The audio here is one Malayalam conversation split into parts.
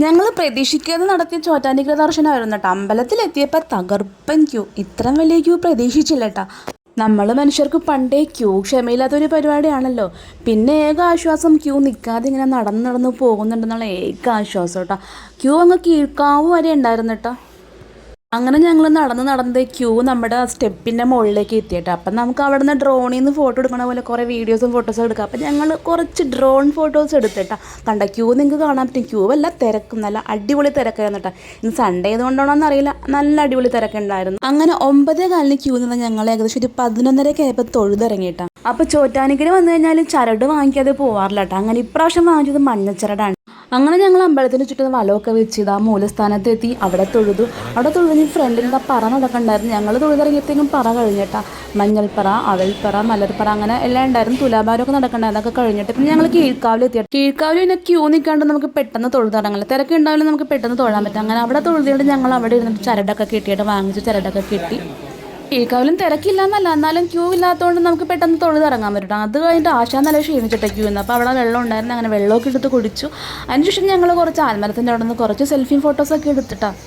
ഞങ്ങൾ പ്രതീക്ഷിക്കാതെ നടത്തിയ ചോറ്റാനിക്കര ദർശനമായിരുന്നു കേട്ടോ. അമ്പലത്തിലെത്തിയപ്പോൾ തകർപ്പൻ ക്യൂ. ഇത്രയും വലിയ ക്യൂ പ്രതീക്ഷിച്ചില്ല കേട്ടോ. നമ്മൾ മനുഷ്യർക്ക് പണ്ടേ ക്യൂ ക്ഷമയില്ലാത്തൊരു പരിപാടിയാണല്ലോ. പിന്നെ ഏക ആശ്വാസം ക്യൂ നിൽക്കാതെ ഇങ്ങനെ നടന്ന് പോകുന്നുണ്ടെന്നുള്ള ഏക ആശ്വാസം കേട്ടോ. ക്യൂ അങ്ങ് കീഴ്ക്കാവ് വരെ ഉണ്ടായിരുന്നു കേട്ടോ. അങ്ങനെ ഞങ്ങൾ നടന്ന് ക്യൂ നമ്മുടെ സ്റ്റെപ്പിൻ്റെ മുകളിലേക്ക് എത്തിയിട്ട് അപ്പം നമുക്ക് അവിടെ നിന്ന് ഡ്രോണിൽ നിന്ന് ഫോട്ടോ എടുക്കണ പോലെ കുറേ വീഡിയോസും ഫോട്ടോസും എടുക്കാം. അപ്പം ഞങ്ങൾ കുറച്ച് ഡ്രോൺ ഫോട്ടോസ് എടുത്തിട്ടാ. കണ്ട ക്യൂ നിങ്ങൾക്ക് കാണാൻ പറ്റും. ക്യൂ വല്ല തിരക്കും, നല്ല അടിപൊളി തിരക്കായിരുന്നു കേട്ടോ. ഇന്ന് സൺഡേ ആയതുകൊണ്ടാണോ എന്നറിയില്ല, നല്ല അടിപൊളി തിരക്കുണ്ടായിരുന്നു. അങ്ങനെ 9:15 ക്യൂ നിന്ന് ഞങ്ങൾ ഏകദേശം ഒരു 11:30 ആയപ്പോൾ തൊഴുതിറങ്ങിയിട്ടാണ്. അപ്പോൾ ചോറ്റാനിക്കര വന്നു കഴിഞ്ഞാൽ ചരട് വാങ്ങിക്കാതെ പോകാറില്ല കേട്ടോ. അങ്ങനെ ഇപ്രാവശ്യം വാങ്ങിച്ചത് മഞ്ഞച്ചരടാണ്. അങ്ങനെ ഞങ്ങൾ അമ്പലത്തിന് ചുറ്റും വലമൊക്കെ വെച്ച് ആ മൂലസ്ഥാനത്തെത്തി. അവിടെ തൊഴുതിന് ഫ്രണ്ടിൽ പറ നടക്കണ്ടായിരുന്നു. ഞങ്ങൾ തൊഴുതിറങ്ങിയത്തേക്കും പറ കഴിഞ്ഞിട്ടാ. മഞ്ഞൾപ്പറ, അവൽപ്പറ, മലർപ്പറ അങ്ങനെ എല്ലാം ഉണ്ടായിരുന്നു. തുലാഭാരമൊക്കെ നടക്കണ്ടായിരുന്നു. അതൊക്കെ കഴിഞ്ഞിട്ട് പിന്നെ ഞങ്ങൾ കീഴ്ക്കാവിലെത്തി. കീഴ്ക്കാവിൽ പിന്നെ ക്യൂ നിൽക്കാണ്ട് നമുക്ക് പെട്ടെന്ന് തൊഴുതിറങ്ങില്ല. തിരക്ക് ഉണ്ടാവില്ല, നമുക്ക് പെട്ടെന്ന് തൊഴാൻ പറ്റും. അങ്ങനെ അവിടെ തൊഴുതിയിട്ട് ഞങ്ങൾ അവിടെ ഇരുന്നിട്ട് ചരടൊക്കെ കിട്ടിയിട്ട് വാങ്ങിച്ച് ചരടൊക്കെ കിട്ടി. കീഴ്ക്കാവിലും തിരക്കില്ല എന്നല്ല, എന്നാലും ക്യൂ ഇല്ലാത്തതുകൊണ്ട് നമുക്ക് പെട്ടെന്ന് തൊഴുതിറങ്ങാൻ പറ്റും. അത് കഴിഞ്ഞിട്ട് ആശാൻ നല്ല ക്ഷീണിച്ചിട്ട് ക്യൂ നിന്ന്. അപ്പോൾ അവിടെ വെള്ളം ഉണ്ടായിരുന്നു. അങ്ങനെ വെള്ളമൊക്കെ എടുത്ത് കുടിച്ചു. അതിനുശേഷം ഞങ്ങൾ കുറച്ച് ആൽമരത്തിൻ്റെ അവിടെ നിന്ന് കുറച്ച് സെൽഫിയും ഫോട്ടോസൊക്കെ എടുത്തിട്ടാണ്.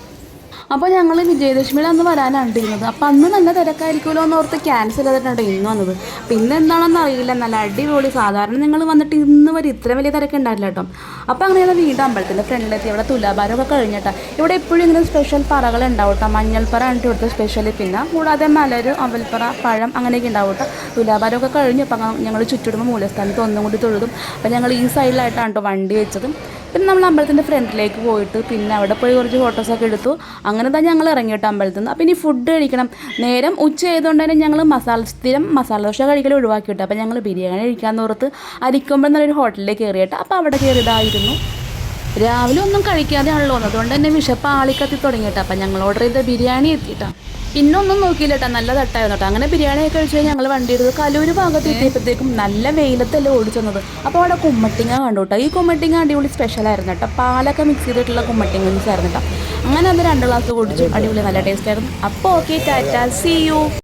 അപ്പോൾ ഞങ്ങൾ വിജയദശമിയിൽ അന്ന് വരാനാണ് ഇരുന്നത്. അപ്പോൾ അന്ന് നല്ല തിരക്കായിരിക്കുമല്ലോ എന്ന് ഓർത്ത് ക്യാൻസൽ ചെയ്തിട്ടുണ്ട് ഇന്ന് വന്നത്. പിന്നെ എന്താണെന്ന് അറിയില്ല, നല്ല അടിപൊളി. സാധാരണ നിങ്ങൾ വന്നിട്ട് ഇന്ന് വരെ ഇത്ര വലിയ തിരക്കുണ്ടായില്ല കേട്ടോ. അപ്പോൾ അങ്ങനെയാണ് വീണ്ടും അമ്പലത്തിൻ്റെ ഫ്രണ്ടിലെത്തി. ഇവിടെ തുലാഭാരമൊക്കെ കഴിഞ്ഞിട്ടാണ്. ഇവിടെ എപ്പോഴും ഇങ്ങനെ സ്പെഷ്യൽ പറകൾ ഉണ്ടാവും കേട്ടോ. മഞ്ഞൾപ്പറ ആണ് ഇവിടുത്തെ സ്പെഷ്യൽ. പിന്നെ കൂടാതെ മലർ, അവൽപ്പറ, പഴം അങ്ങനെയൊക്കെ ഉണ്ടാവും കേട്ടോ. തുലാഭാരമൊക്കെ കഴിഞ്ഞു. അപ്പം ഞങ്ങൾ ചുറ്റിടുമ്പോൾ മൂലസ്ഥാനത്ത് ഒന്നും കൂടി തൊഴുതും. അപ്പം ഞങ്ങൾ ഈ സൈഡിലായിട്ടാണ് കേട്ടോ വണ്ടി വെച്ചത്. പിന്നെ നമ്മൾ അമ്പലത്തിൻ്റെ ഫ്രണ്ടിലേക്ക് പോയിട്ട് പിന്നെ അവിടെ പോയി കുറച്ച് ഫോട്ടോസൊക്കെ എടുത്തു. അങ്ങനെ തന്നെ ഞങ്ങൾ ഇറങ്ങിയിട്ട് അമ്പലത്തിൽ നിന്ന്. അപ്പോൾ ഇനി ഫുഡ് കഴിക്കണം. നേരം ഉച്ച ആയതുകൊണ്ട് തന്നെ ഞങ്ങൾ മസാല ദോശ കഴിക്കൽ ഒഴിവാക്കിയിട്ട്. അപ്പോൾ ഞങ്ങൾ ബിരിയാണി കഴിക്കാമെന്ന് ഓർത്ത് അരിക്കൊമ്പം എന്നൊരു ഹോട്ടലിലേക്ക് കയറിയിട്ട്. അപ്പോൾ അവിടെ കയറിയതായിരുന്നു. രാവിലെ ഒന്നും കഴിക്കാതെ ആണല്ലോ, അതുകൊണ്ട് തന്നെ വിശപ്പ് ആളിക്കത്തി തുടങ്ങിയിട്ട്. അപ്പം ഞങ്ങൾ ഓർഡർ ചെയ്ത ബിരിയാണി എത്തിയിട്ടാണ്. പിന്നൊന്നും നോക്കിയില്ല കേട്ടോ, നല്ല തട്ടായിരുന്നു കേട്ടോ. അങ്ങനെ ബിരിയാണിയൊക്കെ കഴിച്ച് ഞങ്ങൾ വണ്ടി എടുത്ത് കലൂർ ഭാഗത്ത് എത്തിയപ്പോഴത്തേക്കും നല്ല വെയിലത്തല്ലേ ഓടിച്ചെന്നത്. അപ്പോൾ അവിടെ കുമ്മട്ടിങ്ങ കണ്ടു കേട്ടോ. ഈ കുമ്മട്ടിങ്ങ അടിപൊളി സ്പെഷ്യലായിരുന്നു കേട്ടോ. പാലൊക്കെ മിക്സ് ചെയ്തിട്ടുള്ള കുമ്മട്ടിങ്ങ ആയിരുന്നു കേട്ടോ. അങ്ങനെ അത് 2 ഗ്ലാസ് കുടിച്ചു. അടിപൊളി നല്ല ടേസ്റ്റ് ആയിരുന്നു. അപ്പോൾ ഓക്കെ, ടാറ്റ, സീ യു.